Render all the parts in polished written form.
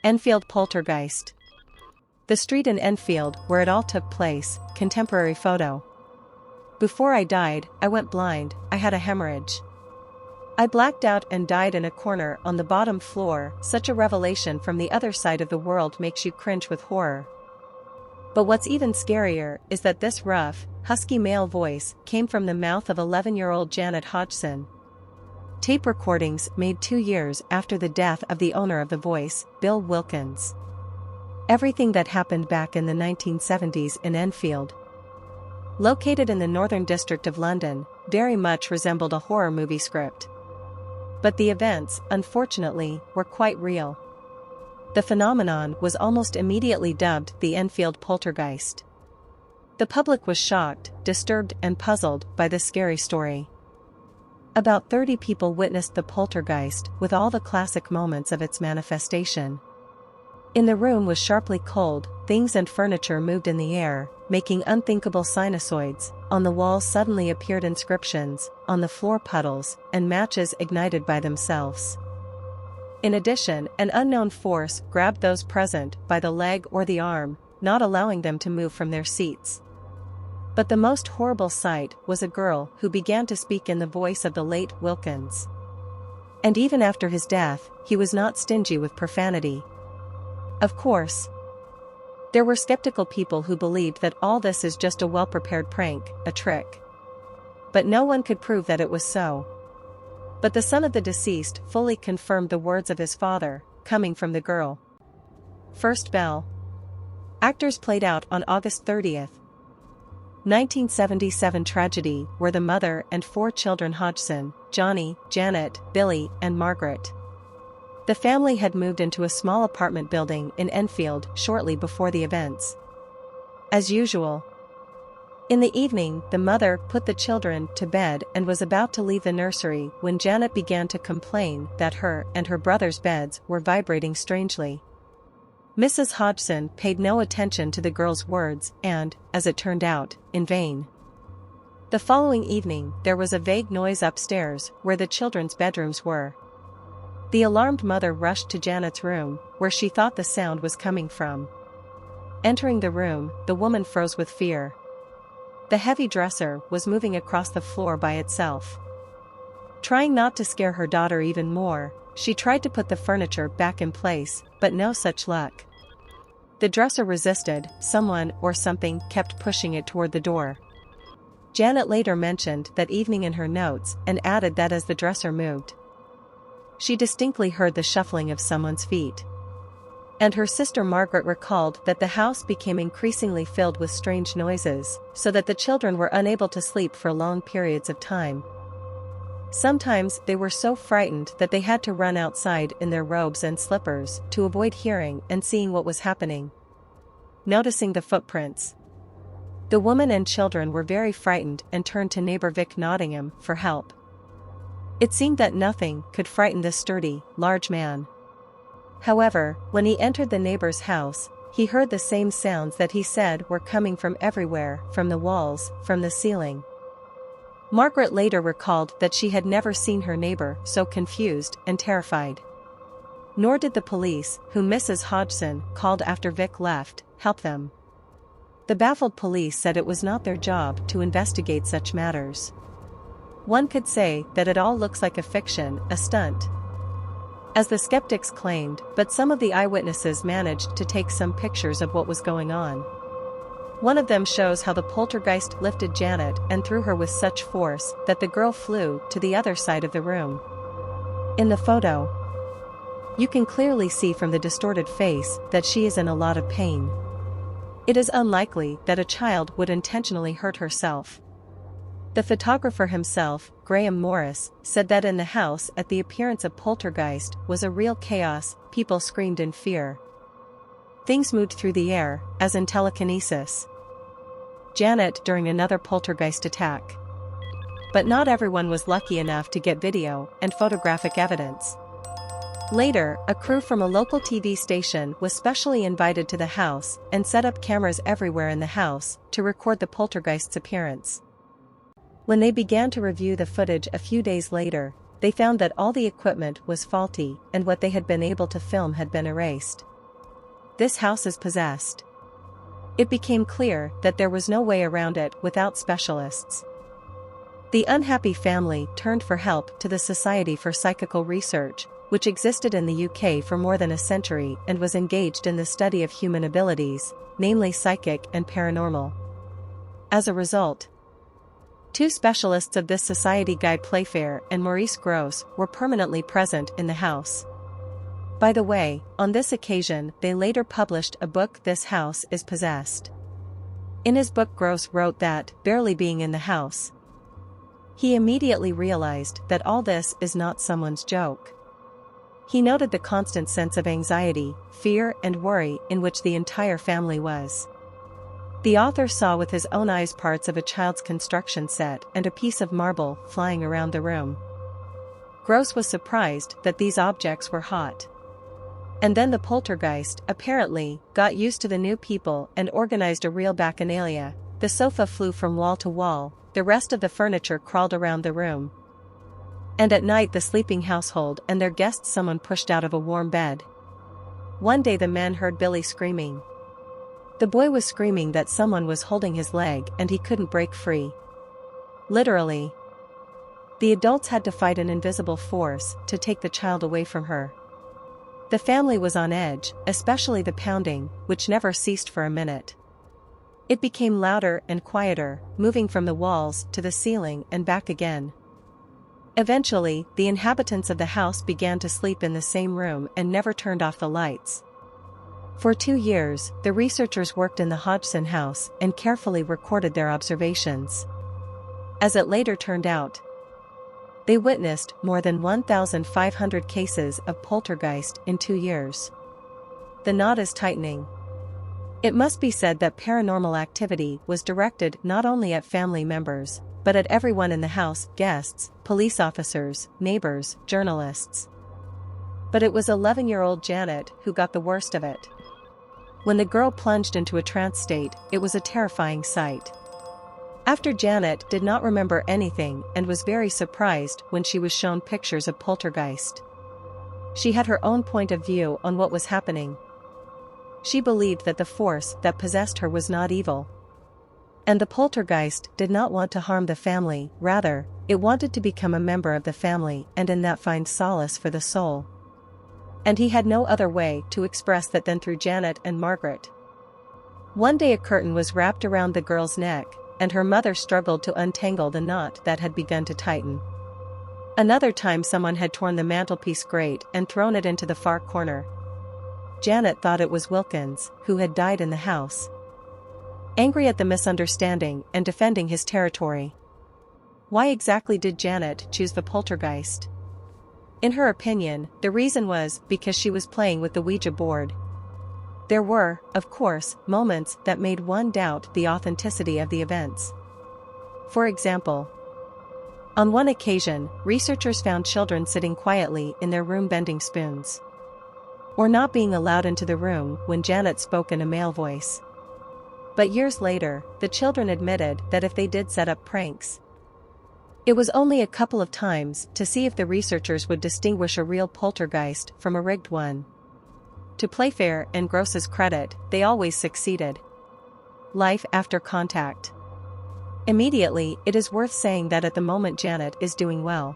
Enfield Poltergeist. The street in Enfield where it all took place, contemporary photo. Before I died, I went blind, I had a hemorrhage. I blacked out and died in a corner on the bottom floor. Such a revelation from the other side of the world makes you cringe with horror. But what's even scarier is that this rough, husky male voice came from the mouth of 11-year-old Janet Hodgson. Tape recordings made 2 years after the death of the owner of the voice, Bill Wilkins. Everything that happened back in the 1970s in Enfield, located in the Northern District of London, very much resembled a horror movie script. But the events, unfortunately, were quite real. The phenomenon was almost immediately dubbed the Enfield Poltergeist. The public was shocked, disturbed, and puzzled by this scary story. About 30 people witnessed the poltergeist with all the classic moments of its manifestation. In the room was sharply cold, things and furniture moved in the air, making unthinkable sinusoids. On the walls suddenly appeared inscriptions, on the floor puddles, and matches ignited by themselves. In addition, an unknown force grabbed those present by the leg or the arm, not allowing them to move from their seats. But the most horrible sight was a girl who began to speak in the voice of the late Wilkins. And even after his death, he was not stingy with profanity. Of course, there were skeptical people who believed that all this is just a well-prepared prank, a trick. But no one could prove that it was so. But the son of the deceased fully confirmed the words of his father, coming from the girl. First bell. Actors played out on August 30th. 1977 tragedy where the mother and 4 children Hodgson, Johnny, Janet, Billy, and Margaret. The family had moved into a small apartment building in Enfield shortly before the events. As usual, in the evening the mother put the children to bed and was about to leave the nursery when Janet began to complain that her and her brother's beds were vibrating strangely. Mrs. Hodgson paid no attention to the girl's words and, as it turned out, in vain. The following evening there was a vague noise upstairs where the children's bedrooms were. The alarmed mother rushed to Janet's room, where she thought the sound was coming from. Entering the room, the woman froze with fear. The heavy dresser was moving across the floor by itself. Trying not to scare her daughter even more, she tried to put the furniture back in place, but no such luck. The dresser resisted, someone or something kept pushing it toward the door. Janet later mentioned that evening in her notes and added that as the dresser moved, she distinctly heard the shuffling of someone's feet. And her sister Margaret recalled that the house became increasingly filled with strange noises, so that the children were unable to sleep for long periods of time. Sometimes they were so frightened that they had to run outside in their robes and slippers to avoid hearing and seeing what was happening. Noticing the footprints, the woman and children were very frightened and turned to neighbor Vic Nottingham for help. It seemed that nothing could frighten this sturdy, large man. However, when he entered the neighbor's house, he heard the same sounds that he said were coming from everywhere, from the walls, from the ceiling. Margaret later recalled that she had never seen her neighbor so confused and terrified. Nor did the police, whom Mrs. Hodgson called after Vic left, help them. The baffled police said it was not their job to investigate such matters. One could say that it all looks like a fiction, a stunt, as the skeptics claimed, but some of the eyewitnesses managed to take some pictures of what was going on. One of them shows how the poltergeist lifted Janet and threw her with such force that the girl flew to the other side of the room. In the photo, you can clearly see from the distorted face that she is in a lot of pain. It is unlikely that a child would intentionally hurt herself. The photographer himself, Graham Morris, said that in the house at the appearance of poltergeist was a real chaos. People screamed in fear. Things moved through the air, as in telekinesis. Janet during another poltergeist attack. But not everyone was lucky enough to get video and photographic evidence. Later, a crew from a local TV station was specially invited to the house and set up cameras everywhere in the house to record the poltergeist's appearance. When they began to review the footage a few days later, they found that all the equipment was faulty and what they had been able to film had been erased. this house is possessed. It became clear that there was no way around it without specialists. The unhappy family turned for help to the Society for Psychical Research, which existed in the UK for more than a century and was engaged in the study of human abilities, namely psychic and paranormal. As a result, two specialists of this society, Guy Playfair and Maurice Grosse, were permanently present in the house. By the way, on this occasion they later published a book, This House is Possessed. In his book, Grosse wrote that, barely being in the house, he immediately realized that all this is not someone's joke. He noted the constant sense of anxiety, fear and worry in which the entire family was. The author saw with his own eyes parts of a child's construction set and a piece of marble flying around the room. Grosse was surprised that these objects were hot. And then the poltergeist, apparently, got used to the new people and organized a real bacchanalia. The sofa flew from wall to wall, the rest of the furniture crawled around the room. And at night the sleeping household and their guests, someone pushed out of a warm bed. One day the men heard Billy screaming. The boy was screaming that someone was holding his leg and he couldn't break free. Literally. The adults had to fight an invisible force to take the child away from her. The family was on edge, especially the pounding, which never ceased for a minute. It became louder and quieter, moving from the walls to the ceiling and back again. Eventually, the inhabitants of the house began to sleep in the same room and never turned off the lights. For 2 years, the researchers worked in the Hodgson house and carefully recorded their observations. As it later turned out, they witnessed more than 1,500 cases of poltergeist in 2 years. The knot is tightening. It must be said that paranormal activity was directed not only at family members, but at everyone in the house: guests, police officers, neighbors, journalists. But it was 11-year-old Janet who got the worst of it. When the girl plunged into a trance state, it was a terrifying sight. After Janet did not remember anything and was very surprised when she was shown pictures of poltergeist. She had her own point of view on what was happening. She believed that the force that possessed her was not evil. And the poltergeist did not want to harm the family, rather, it wanted to become a member of the family and in that find solace for the soul. And he had no other way to express that than through Janet and Margaret. One day a curtain was wrapped around the girl's neck, and her mother struggled to untangle the knot that had begun to tighten. Another time someone had torn the mantelpiece grate and thrown it into the far corner. Janet thought it was Wilkins, who had died in the house. Angry at the misunderstanding and defending his territory. Why exactly did Janet choose the poltergeist? In her opinion, the reason was because she was playing with the Ouija board. There were, of course, moments that made one doubt the authenticity of the events. For example, on one occasion, researchers found children sitting quietly in their room bending spoons, or not being allowed into the room when Janet spoke in a male voice. But years later, the children admitted that if they did set up pranks, it was only a couple of times to see if the researchers would distinguish a real poltergeist from a rigged one. To Playfair and Grosse's credit, they always succeeded. Life after contact. Immediately, it is worth saying that at the moment Janet is doing well.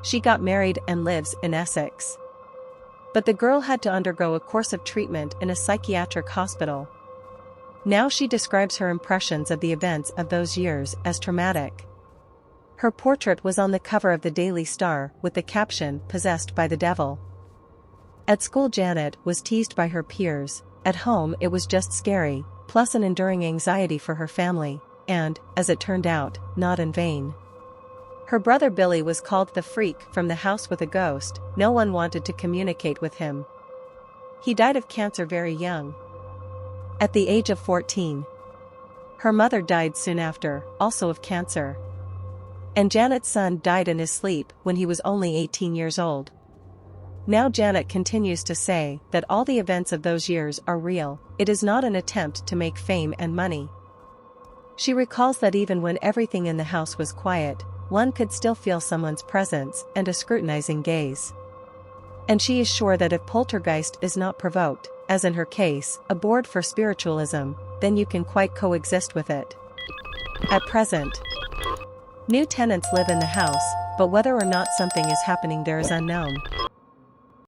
She got married and lives in Essex. But the girl had to undergo a course of treatment in a psychiatric hospital. Now she describes her impressions of the events of those years as traumatic. Her portrait was on the cover of the Daily Star with the caption, "Possessed by the Devil." At school Janet was teased by her peers, at home it was just scary, plus an enduring anxiety for her family, and, as it turned out, not in vain. Her brother Billy was called the freak from the house with a ghost. No one wanted to communicate with him. He died of cancer very young, at the age of 14. Her mother died soon after, also of cancer. And Janet's son died in his sleep when he was only 18 years old. Now Janet continues to say that all the events of those years are real. It is not an attempt to make fame and money. She recalls that even when everything in the house was quiet, one could still feel someone's presence and a scrutinizing gaze. And she is sure that if poltergeist is not provoked, as in her case, a board for spiritualism, then you can quite coexist with it. At present, new tenants live in the house, but whether or not something is happening there is unknown.